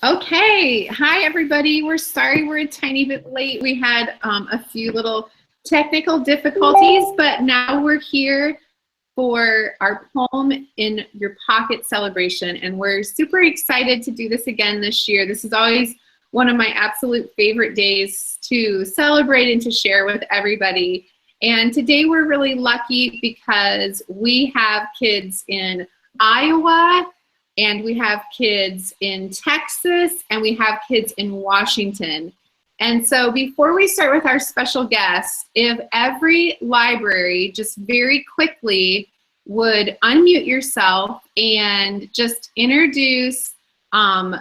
Okay, hi everybody. We're sorry we're a tiny bit late. We had a few little technical difficulties, but now we're here for our Poem in Your Pocket celebration, and we're super excited to do this again this year. This is always one of my absolute favorite days to celebrate and to share with everybody. And today we're really lucky because we have kids in Iowa, and we have kids in Texas, and we have kids in Washington. And so before we start with our special guests, if every library just very quickly would unmute yourself and just introduce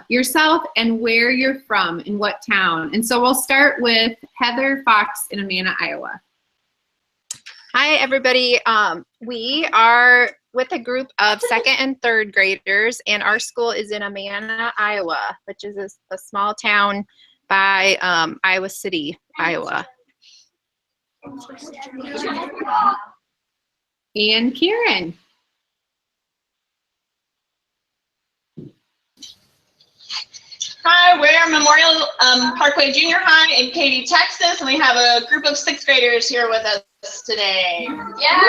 yourself and where you're from, in what town. And so we'll start with Heather Fox in Amana, Iowa. Hi, everybody. We are with a group of second and third graders, and our school is in Amana, Iowa, which is a small town by Iowa City, Iowa. And Karen. Hi, we're Memorial Parkway Junior High in Katy, Texas, and we have a group of sixth graders here with us today. Yeah.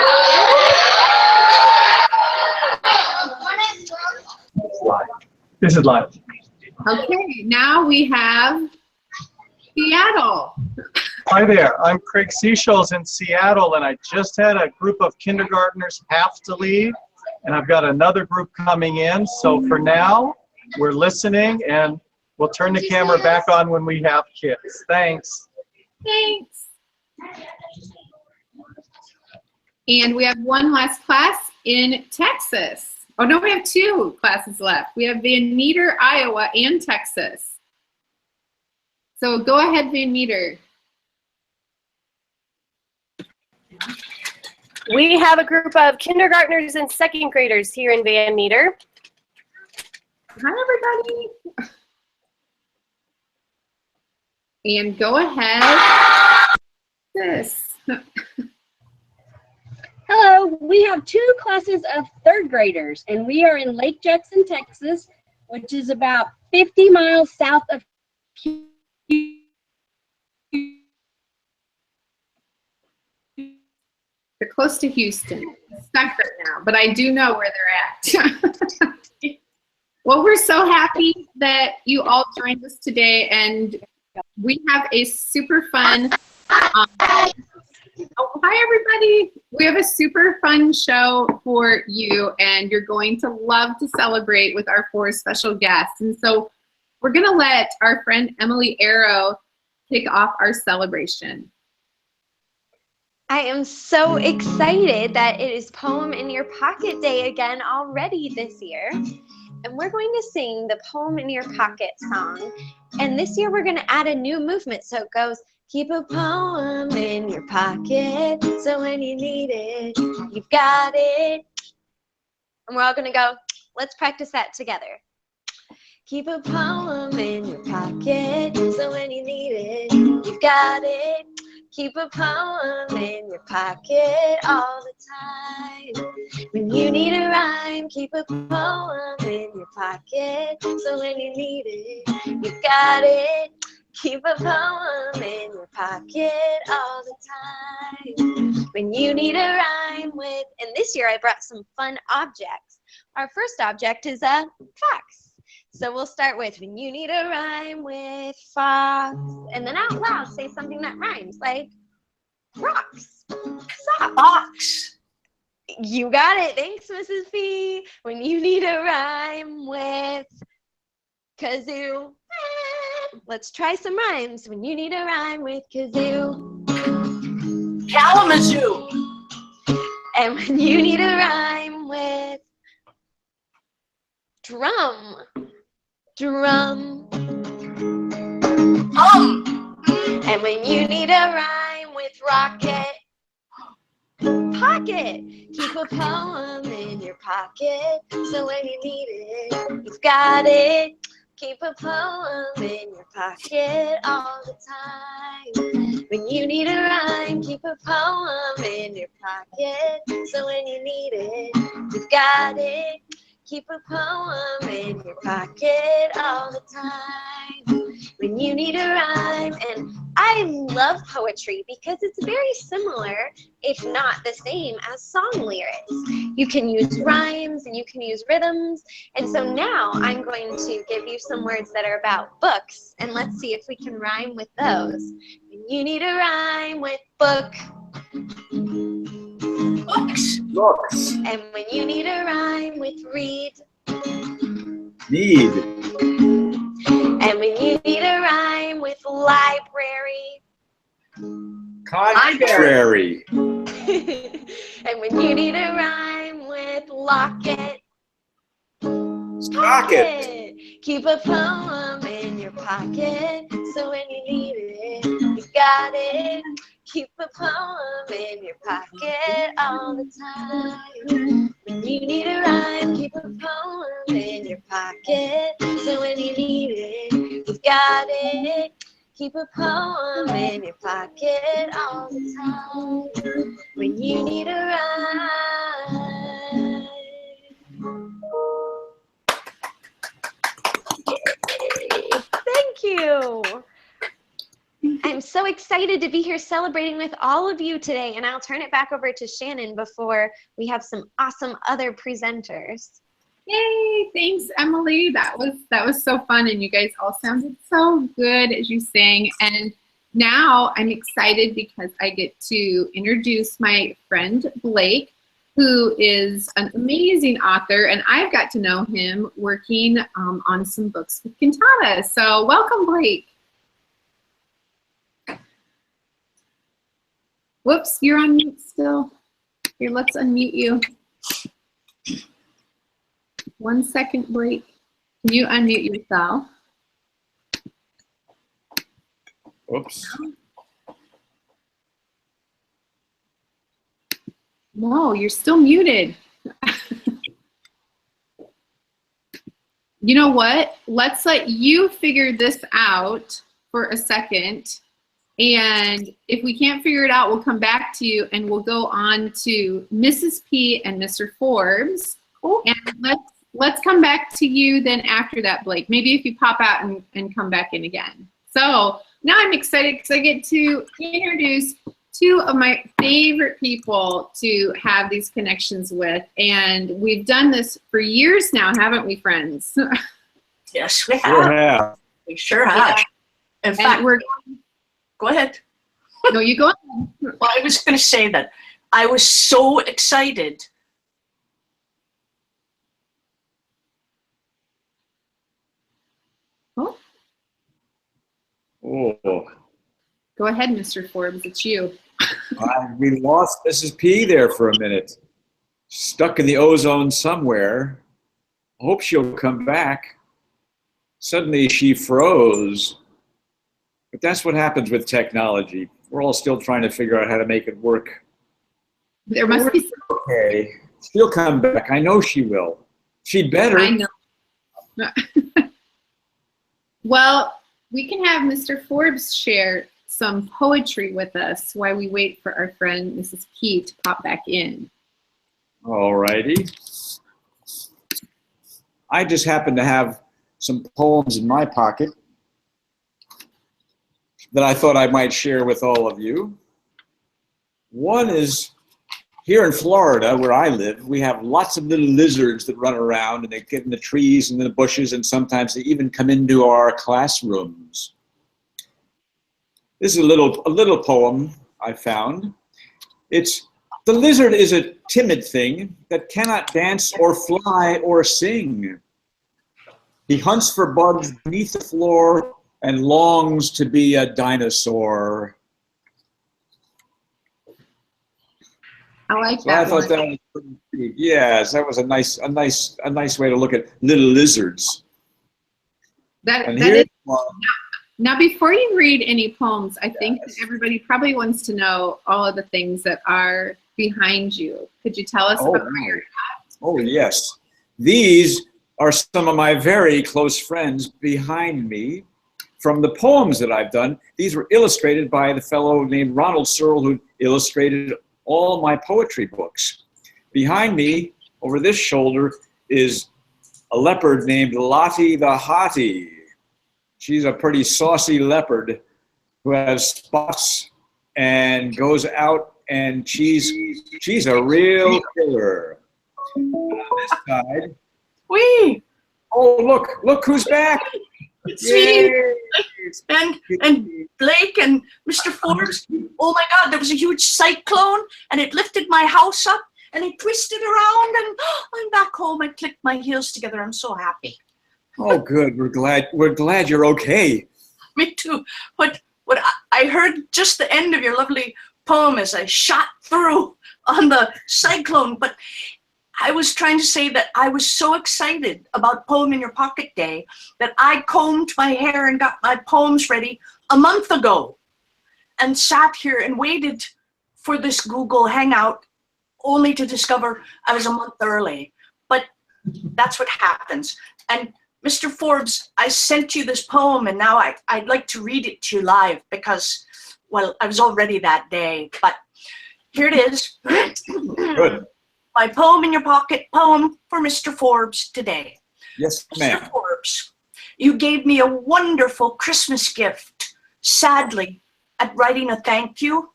This is live. Okay, now we have Seattle. Hi there, I'm Craig Seashells in Seattle, and I just had a group of kindergartners have to leave, and I've got another group coming in. So for now, we're listening, and we'll turn the camera back on when we have kids. Thanks. Thanks. And we have one last class in Texas. Oh no, we have two classes left. We have Van Meter, Iowa, and Texas. So go ahead, Van Meter. We have a group of kindergartners and second graders here in Van Meter. Hi, everybody. And go ahead. This. Hello, we have two classes of third graders, and we are in Lake Jackson, Texas, which is about 50 miles south of They're close to Houston. It's stuck right now, but I do know where they're at. Well, we're so happy that you all joined us today, and we have a super fun oh, hi everybody. We have a super fun show for you, and you're going to love to celebrate with our four special guests. And so we're gonna let our friend Emily Arrow kick off our celebration. I am so excited that it is Poem in Your Pocket Day again already this year. And we're going to sing the Poem in Your Pocket song. And this year we're gonna add a new movement. So it goes, keep a poem in your pocket, so when you need it, you've got it. And we're all gonna go, let's practice that together. Keep a poem in your pocket, so when you need it, you've got it. Keep a poem in your pocket all the time. When you need a rhyme, keep a poem in your pocket, so when you need it, you've got it. Keep a poem in your pocket all the time. When you need a rhyme with, and this year I brought some fun objects. Our first object is a fox. So we'll start with, when you need a rhyme with fox, and then out loud say something that rhymes, like rocks, socks. Fox. You got it. Thanks, Mrs. P. When you need a rhyme with kazoo. Let's try some rhymes. When you need a rhyme with kazoo. Kalamazoo. And when you need a rhyme with drum. Drum. And when you need a rhyme with rocket. Pocket. Keep a poem in your pocket, so when you need it, you've got it. Keep a poem in your pocket all the time. When you need a rhyme, keep a poem in your pocket, so when you need it, you've got it. Keep a poem in your pocket all the time when you need a rhyme. And I love poetry because it's very similar, if not the same, as song lyrics. You can use rhymes and you can use rhythms. And so now I'm going to give you some words that are about books, and let's see if we can rhyme with those. When you need a rhyme with book. Books. And when you need a rhyme with read. Need. And when you need a rhyme with library. Contrary. And when you need a rhyme with locket. Socket. Keep a poem in your pocket, so when you need it, you got it. Keep a poem in your pocket all the time. When you need a rhyme, keep a poem in your pocket, so when you need it, you've got it. Keep a poem in your pocket all the time. When you need a rhyme. Thank you. I'm so excited to be here celebrating with all of you today, and I'll turn it back over to Shannon before we have some awesome other presenters. Yay, thanks, Emily. That was so fun, and you guys all sounded so good as you sang. And now I'm excited because I get to introduce my friend Blake, who is an amazing author, and I've got to know him working on some books with Cantata. So welcome, Blake. Whoops, you're on mute still. Here, let's unmute you. 1 second, Blake. Can you unmute yourself? Oops. No, you're still muted. You know what? Let's let you figure this out for a second. And if we can't figure it out, we'll come back to you and we'll go on to Mrs. P and Mr. Forbes. Cool. And let's come back to you then after that, Blake. Maybe if you pop out and come back in again. So now I'm excited because I get to introduce two of my favorite people to have these connections with. And we've done this for years now, haven't we, friends? Yes, we have. Sure have. We sure have. In fact, go ahead. No, you go ahead. Well, I was going to say that I was so excited. Oh. Oh. Go ahead, Mr. Forbes. It's you. We lost Mrs. P there for a minute. Stuck in the ozone somewhere. I hope she'll come back. Suddenly she froze. But that's what happens with technology. We're all still trying to figure out how to make it work. There must be. Okay. She'll come back. I know she will. She'd better. I know. Well, we can have Mr. Forbes share some poetry with us while we wait for our friend Mrs. P to pop back in. All righty. I just happen to have some poems in my pocket that I thought I might share with all of you. One is, here in Florida, where I live, we have lots of little lizards that run around, and they get in the trees and in the bushes, and sometimes they even come into our classrooms. This is a little poem I found. It's, the lizard is a timid thing that cannot dance or fly or sing. He hunts for bugs beneath the floor and longs to be a dinosaur. I like So that. I thought that was pretty cute. Yes, that was a nice way to look at little lizards. That And is. here's one. Now, before you read any poems, I think that everybody probably wants to know all of the things that are behind you. Could you tell us about where you're at? Oh, yes. These are some of my very close friends behind me from the poems that I've done. These were illustrated by the fellow named Ronald Searle, who illustrated all my poetry books. Behind me, over this shoulder, is a leopard named Lottie the Hottie. She's a pretty saucy leopard who has spots and goes out, and she's a real killer. On this side, oh look who's back! It's me, and Blake and Mr. Forbes. Oh my God, there was a huge cyclone, and it lifted my house up, and it twisted around, and I'm back home. I clicked my heels together. I'm so happy. Oh, good. We're glad you're okay. Me too. What I heard just the end of your lovely poem as I shot through on the cyclone, but I was trying to say that I was so excited about Poem in Your Pocket Day that I combed my hair and got my poems ready a month ago and sat here and waited for this Google Hangout only to discover I was a month early. But that's what happens. And Mr. Forbes, I sent you this poem, and now I'd like to read it to you live because, well, I was all ready that day, but here it is. Good. My Poem in Your Pocket poem for Mr. Forbes today. Yes, ma'am. Mr. Forbes, you gave me a wonderful Christmas gift. Sadly, at writing a thank you,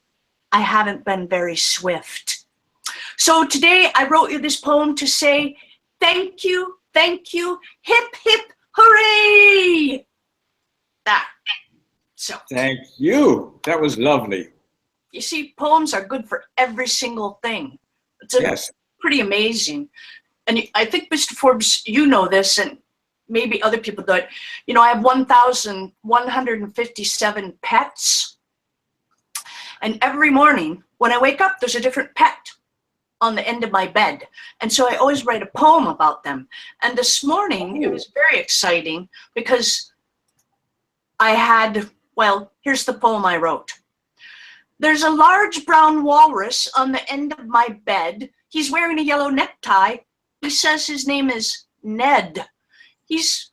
I haven't been very swift. So today I wrote you this poem to say thank you, hip, hip, hooray! That. So. Thank you. That was lovely. You see, poems are good for every single thing. It's pretty amazing. And I think, Mr. Forbes, you know this, and maybe other people do it. You know, I have 1,157 pets. And every morning when I wake up, there's a different pet on the end of my bed. And so I always write a poem about them. And this morning, it was very exciting because I had, well, here's the poem I wrote. There's a large brown walrus on the end of my bed. He's wearing a yellow necktie. He says his name is Ned. He's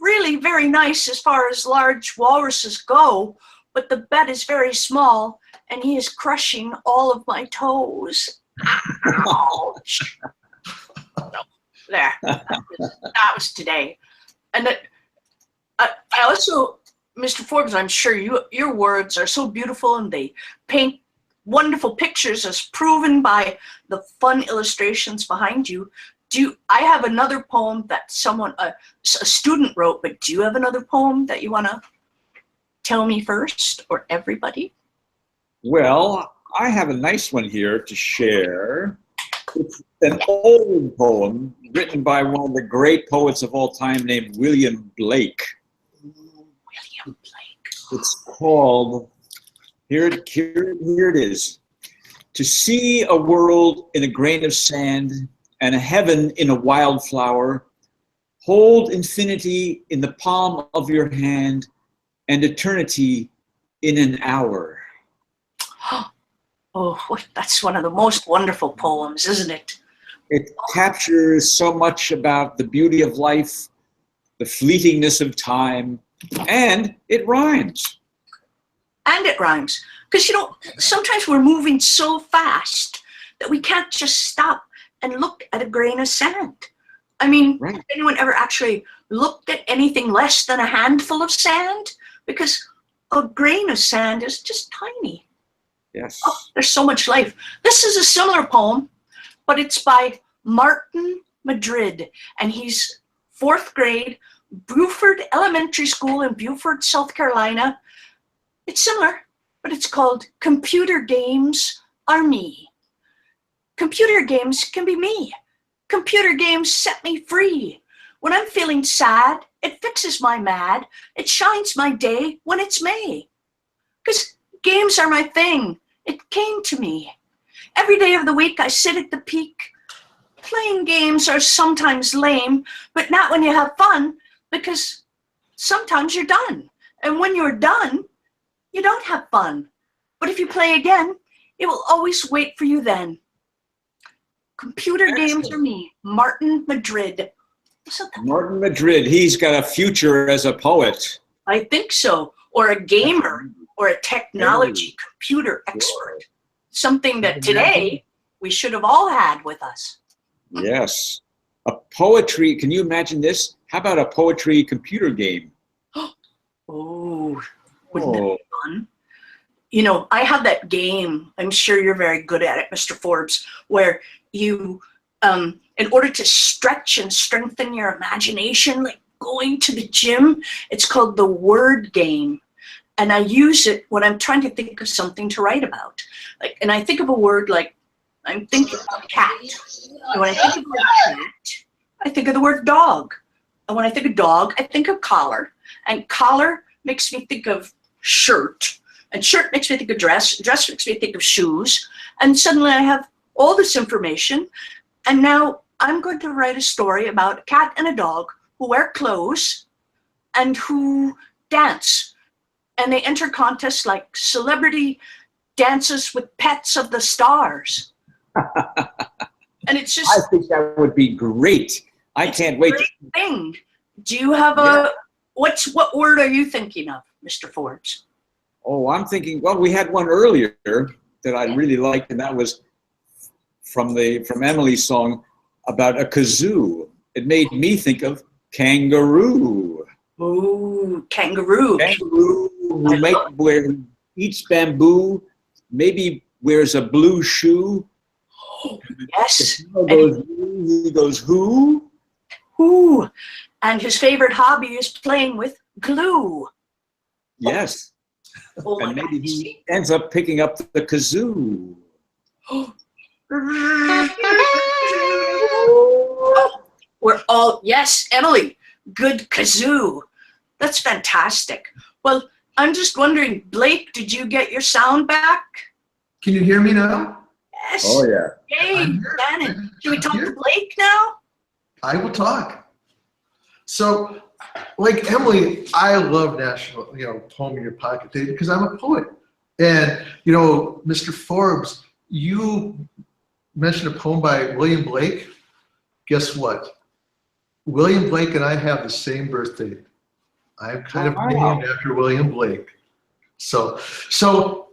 really very nice as far as large walruses go, but the bed is very small and he is crushing all of my toes. Ouch. So, there. That was today. And I also, Mr. Forbes, I'm sure your words are so beautiful and they paint wonderful pictures as proven by the fun illustrations behind you. I have another poem that someone, a student wrote, but do you have another poem that you want to tell me first, or everybody? Well, I have a nice one here to share. It's an old poem written by one of the great poets of all time named William Blake. William Blake. It's called, here it is. To see a world in a grain of sand and a heaven in a wildflower, hold infinity in the palm of your hand and eternity in an hour. Oh, that's one of the most wonderful poems, isn't it? It captures so much about the beauty of life, the fleetingness of time, and it rhymes. And it rhymes. Because, you know, sometimes we're moving so fast that we can't just stop and look at a grain of sand. I mean, Has anyone ever actually looked at anything less than a handful of sand? Because a grain of sand is just tiny. Yes. Oh, there's so much life. This is a similar poem, but it's by Martin Madrid, and he's 4th grade, Buford Elementary School in Buford, South Carolina. It's similar, but it's called Computer Games Are Me. Computer games can be me. Computer games set me free. When I'm feeling sad, it fixes my mad. It shines my day when it's May. 'Cause games are my thing. It came to me. Every day of the week I sit at the peak. Playing games are sometimes lame, but not when you have fun, because sometimes you're done. And when you're done, you don't have fun. But if you play again, it will always wait for you then. Computer games are me. Martin Madrid. Martin Madrid, he's got a future as a poet. I think so. Or a gamer, or a technology computer expert. Something that today we should have all had with us. Yes. a poetry, can you imagine this? How about a poetry computer game? Oh, wouldn't that be fun? You know, I have that game, I'm sure you're very good at it, Mr. Forbes, where you, in order to stretch and strengthen your imagination, like going to the gym, it's called the word game. And I use it when I'm trying to think of something to write about. Like, and I think of a word like, I'm thinking of cat. And when I think of the word cat, I think of the word dog. And when I think of dog, I think of collar. And collar makes me think of shirt. And shirt makes me think of dress. Dress makes me think of shoes. And suddenly I have all this information. And now I'm going to write a story about a cat and a dog who wear clothes and who dance. And they enter contests like celebrity dances with pets of the stars. And it's just, I think that would be great. I can't wait. Great thing. Do you have a, what word are you thinking of, Mr. Forbes? Oh, I'm thinking, well, we had one earlier that I really liked, and that was from Emily's song about a kazoo. It made me think of kangaroo. Ooh, kangaroo. Kangaroo who eats bamboo, maybe wears a blue shoe. Oh, yes. He goes, who? Who? And his favorite hobby is playing with glue. Yes. Oh, and maybe he ends up picking up the kazoo. We're all, yes, Emily, good kazoo. That's fantastic. Well, I'm just wondering, Blake, did you get your sound back? Can you hear me now? Yes. Oh, yeah. Yay, Shannon. Can we talk to Blake now? I will talk. So, like Emily, I love National, Poem in Your Pocket Day because I'm a poet. And, Mr. Forbes, you mentioned a poem by William Blake. Guess what? William Blake and I have the same birthday. I'm kind of named after William Blake. So,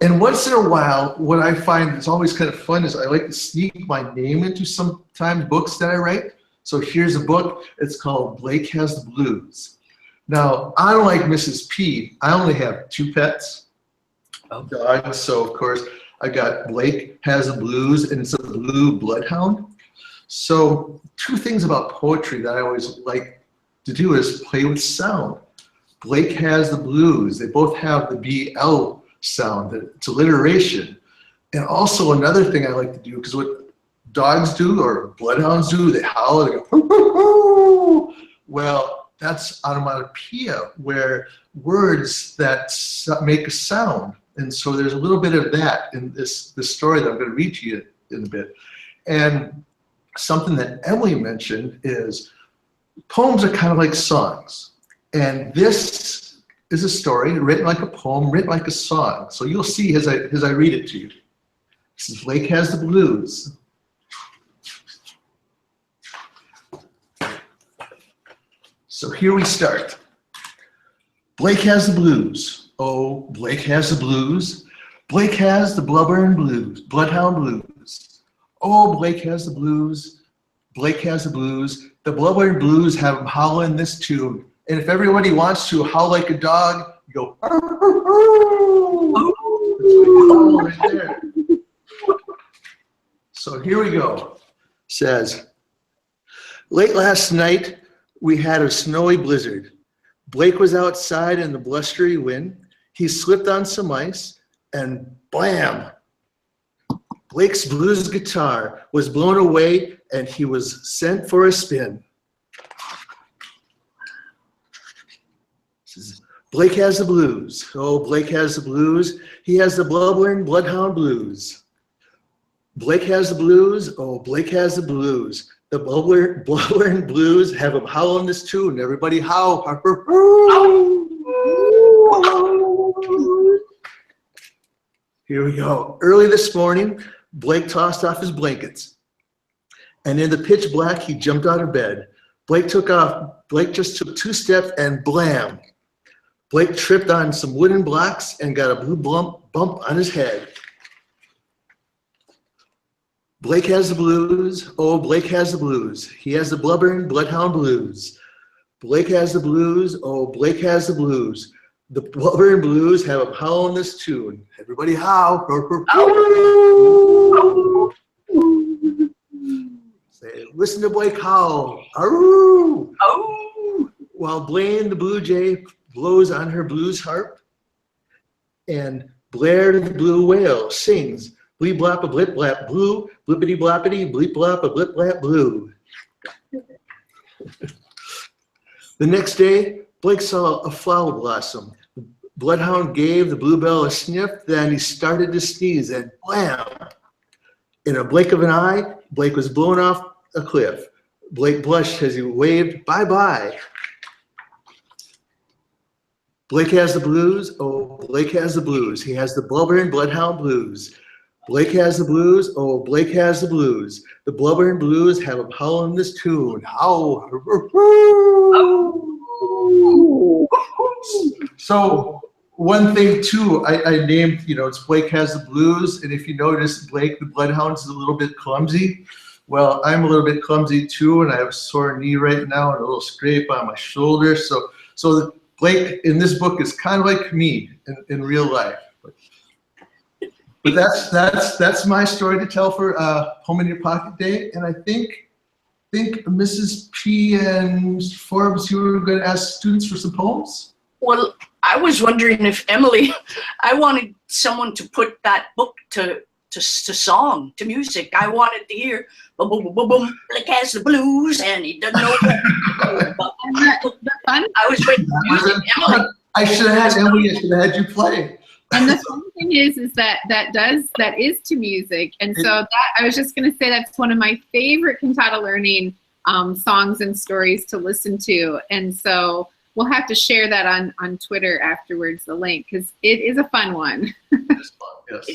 and once in a while, what I find is always kind of fun is I like to sneak my name into sometimes books that I write. So here's a book. It's called Blake Has the Blues. Now, unlike Mrs. P, I only have 2 pets, dogs. So of course, I got Blake Has the Blues, and it's a blue bloodhound. So 2 things about poetry that I always like to do is play with sound. Blake Has the Blues. They both have the BL sound. It's alliteration. And also another thing I like to do, because what dogs do or bloodhounds do, they howl, they go, hoo, hoo, hoo. Well, that's onomatopoeia, where words that make a sound. And so there's a little bit of that in this story that I'm going to read to you in a bit. And something that Emily mentioned is poems are kind of like songs. And this is a story written like a poem, written like a song. So you'll see as I read it to you. This is Blake Has the Blues. So here we start. Blake has the blues. Oh, Blake has the blues. Blake has the blubbering blues, bloodhound blues. Oh, Blake has the blues. Blake has the blues. The blubbering blues have him howling this tune. And if everybody wants to howl like a dog, you go, arr, arr, arr. Right there. So here we go. It says, late last night, we had a snowy blizzard. Blake was outside in the blustery wind. He slipped on some ice, and blam! Blake's blues guitar was blown away, and he was sent for a spin. Blake has the blues. Oh, Blake has the blues. He has the blubbering bloodhound blues. Blake has the blues. Oh, Blake has the blues. The blubbering blues have him howling this tune. Everybody howl. Here we go. Early this morning, Blake tossed off his blankets. And in the pitch black, he jumped out of bed. Blake just took 2 steps and blam. Blake tripped on some wooden blocks and got a blue bump on his head. Blake has the blues. Oh, Blake has the blues. He has the blubbering bloodhound blues. Blake has the blues. Oh, Blake has the blues. The blubbering blues have a howling this tune. Everybody howl. Say, listen to Blake howl. Aroo! Oh. While Blaine the blue jay blows on her blues harp, and Blair the blue whale sings, bleep blop a blip blap blue, blippity bloppity, bleep blop a blip blap blue. The next day, Blake saw a flower blossom. The bloodhound gave the bluebell a sniff, then he started to sneeze, and blam! In a blink of an eye, Blake was blown off a cliff. Blake blushed as he waved bye-bye. Blake has the blues. Oh, Blake has the blues. He has the blubbering bloodhound blues. Blake has the blues. Oh, Blake has the blues. The blubbering blues have a howl in this tune. Howl. So one thing too, I named, it's Blake has the blues. And if you notice, Blake the bloodhound is a little bit clumsy. Well, I'm a little bit clumsy too, and I have a sore knee right now and a little scrape on my shoulder. So Blake in this book is kind of like me in real life. But that's my story to tell for Home in Your Pocket Day. And I think Mrs. P and Forbes, you were going to ask students for some poems? Well, I was wondering if Emily, I wanted someone to put that book to song, to music. I wanted to hear boom, boom, boom, boom, Blake has the blues, and he doesn't know what. I was waiting for music, Emily. I should have had Emily. I should have had you play. And the fun thing is that is to music, and so that I was just going to say that's one of my favorite Cantata Learning songs and stories to listen to, and so we'll have to share that on Twitter afterwards, the link, because it is a fun one. Yes.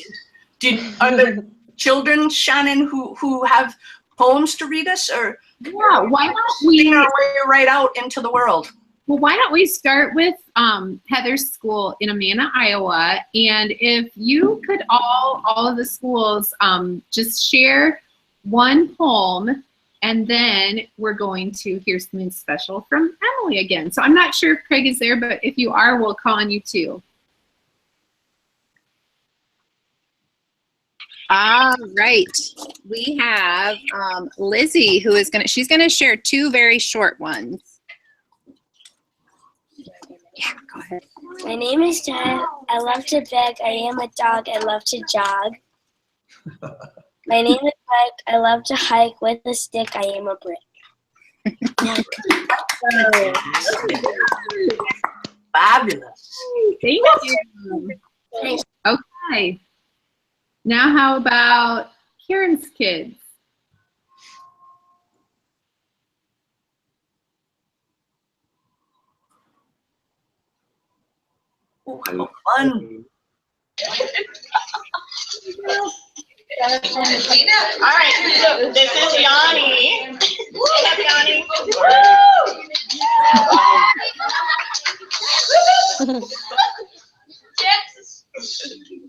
Are there children, Shannon, who have poems to read us, or yeah, why don't we sing our way right out into the world? Well, why don't we start with Heather's school in Amana, Iowa, and if you could all of the schools just share one poem, and then we're going to hear something special from Emily again. So I'm not sure if Craig is there, but if you are, we'll call on you too. All right, we have Lizzie, who is she's gonna share two very short ones. Yeah, go ahead. My name is Jen. I love to beg. I am a dog. I love to jog. My name is Mike. I love to hike. With a stick, I am a brick. Fabulous. Thank you. Okay. Now how about Kieran's kids? Oh, how fun. All right, so this is Yanni. Stand up, Yanni.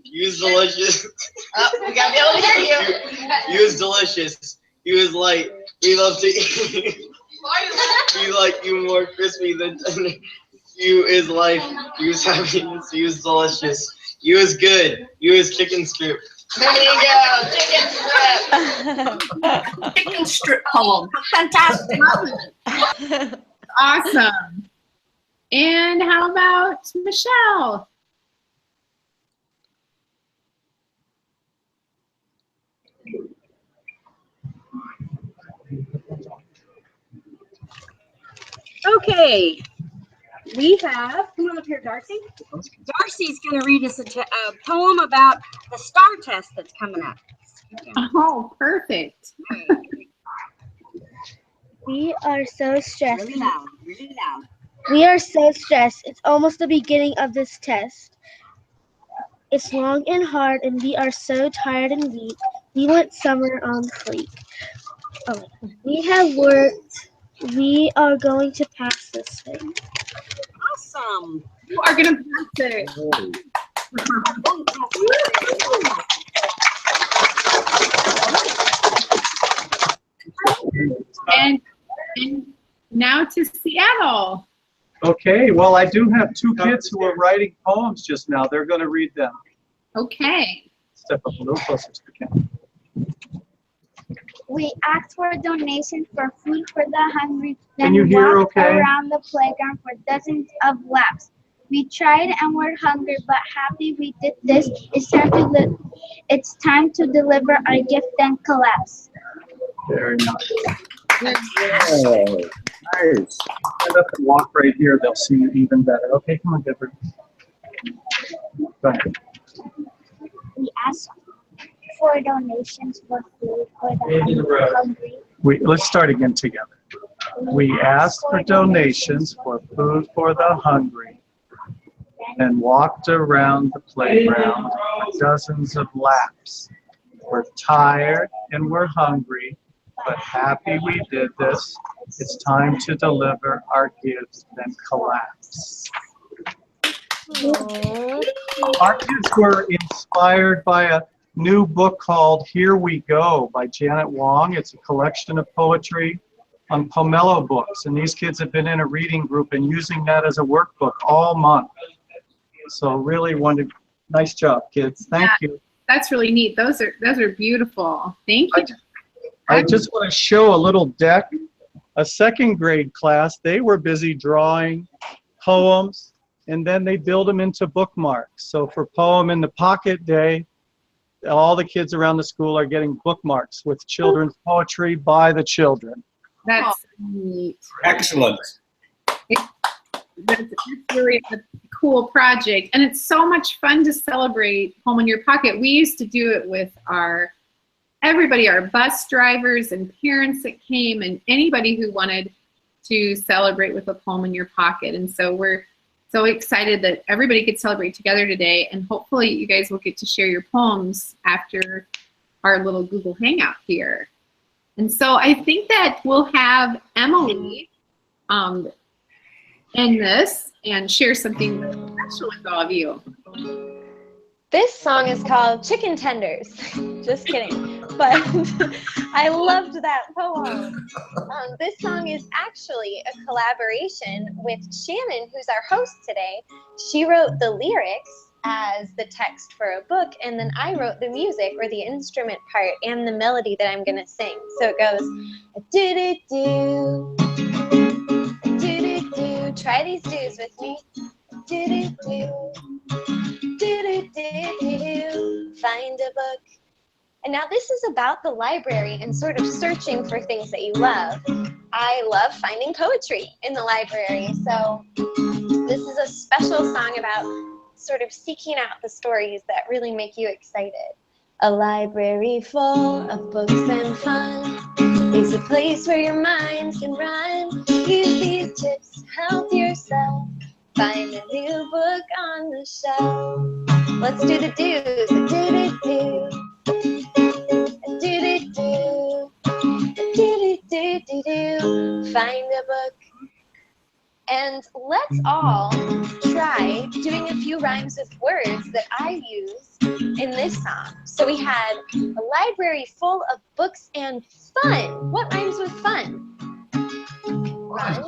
You was delicious. Oh, we gotta be able to hear you. You was delicious. You was like, we love to eat. We like you more crispy than you is life. You was happiness. You was delicious. You was good. You was chicken strip. There you go, chicken strip. Chicken strip poem. Fantastic. Awesome. And how about Michelle? Okay, we have, come on up here, Darcy. Darcy's going to read us a poem about the STAR test that's coming up. Oh, perfect. We are so stressed. Really loud, really loud. We are so stressed. It's almost the beginning of this test. It's long and hard, and we are so tired and weak. We want summer on fleek. Oh, we have worked. We are going to pass this thing. Awesome. You are going to pass it. And now to Seattle. Okay, well, I do have two kids who are writing poems just now. They're going to read them. Okay. Step up a little closer to the camera. We asked for a donation for food for the hungry, Can then you hear walked okay? around the playground for dozens of laps. We tried and were hungry, but happy we did this. It's time to deliver our gift and collapse. Very nice. Oh, nice. Stand up and walk right here. They'll see you even better. Okay, come on, Deborah. Go ahead. We asked for donations for food for the hungry. Let's start again together. We asked for donations for food for the hungry and walked around the playground for dozens of laps. We're tired and we're hungry, but happy we did this. It's time to deliver our gifts and collapse. Our kids were inspired by a new book called Here We Go by Janet Wong. It's a collection of poetry on Pomelo books, and these kids have been in a reading group and using that as a workbook all month. So really nice job, kids. Thank you. That's really neat. Those are beautiful. Thank you. I just want to show a little deck. A second grade class, they were busy drawing poems, and then they build them into bookmarks. So for Poem in the Pocket Day, all the kids around the school are getting bookmarks with children's poetry by the children. That's neat. Excellent. That's really a cool project, and it's so much fun to celebrate Poem in Your Pocket. We used to do it with everybody, our bus drivers and parents that came, and anybody who wanted to celebrate with a poem in your pocket. And so we're so excited that everybody could celebrate together today, and hopefully you guys will get to share your poems after our little Google Hangout here. And so I think that we'll have Emily end this and share something special with all of you. This song is called Chicken Tenders. Just kidding. But I loved that poem. This song is actually a collaboration with Shannon, who's our host today. She wrote the lyrics as the text for a book, and then I wrote the music, or the instrument part, and the melody that I'm going to sing. So it goes, do-do-do, do-do-do. Try these do's with me. Do-do-do. Do-do-do-do, find a book. And now this is about the library and sort of searching for things that you love. I love finding poetry in the library, so this is a special song about sort of seeking out the stories that really make you excited. A library full of books and fun is a place where your mind can run. Use these tips to help yourself find a new book on the shelf. Let's do the do's. Do-do-do. Do-do-do. Do-do-do-do-do. Find a book. And let's all try doing a few rhymes with words that I used in this song. So we had a library full of books and fun. What rhymes with fun? Run.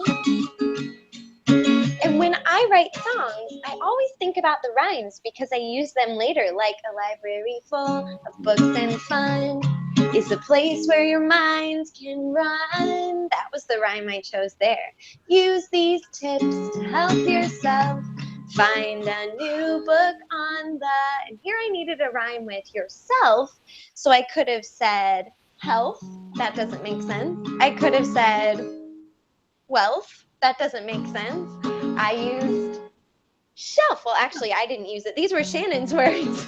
And when I write songs, I always think about the rhymes because I use them later, like a library full of books and fun is a place where your mind can run. That was the rhyme I chose there. Use these tips to help yourself find a new book on the... And here I needed a rhyme with yourself, so I could have said health. That doesn't make sense. I could have said wealth. That doesn't make sense. I used shelf. Well, actually, I didn't use it. These were Shannon's words.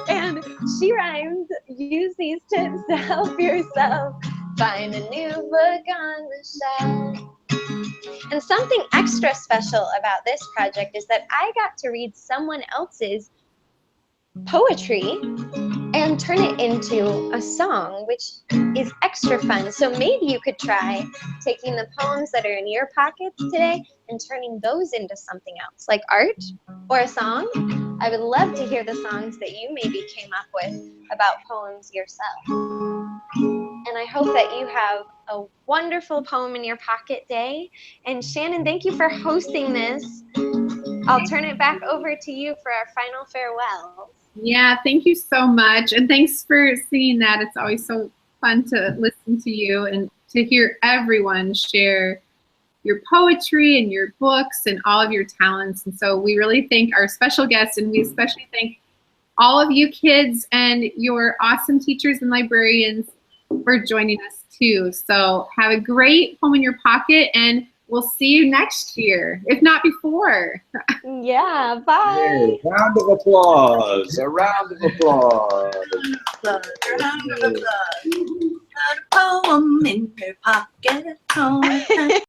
And she rhymed, use these tips to help yourself find a new book on the shelf. And something extra special about this project is that I got to read someone else's poetry and turn it into a song, which is extra fun. So maybe you could try taking the poems that are in your pockets today and turning those into something else, like art or a song. I would love to hear the songs that you maybe came up with about poems yourself. And I hope that you have a wonderful Poem in Your Pocket Day. And Shannon, thank you for hosting this. I'll turn it back over to you for our final farewell. Yeah, thank you so much. And thanks for singing that. It's always so fun to listen to you and to hear everyone share your poetry and your books and all of your talents. And so we really thank our special guests, and we especially thank all of you kids and your awesome teachers and librarians for joining us too. So have a great Poem in Your Pocket, and we'll see you next year, if not before. Yeah, bye. Hey, round of applause. A round of applause. A round of applause. Got a poem in her pocket.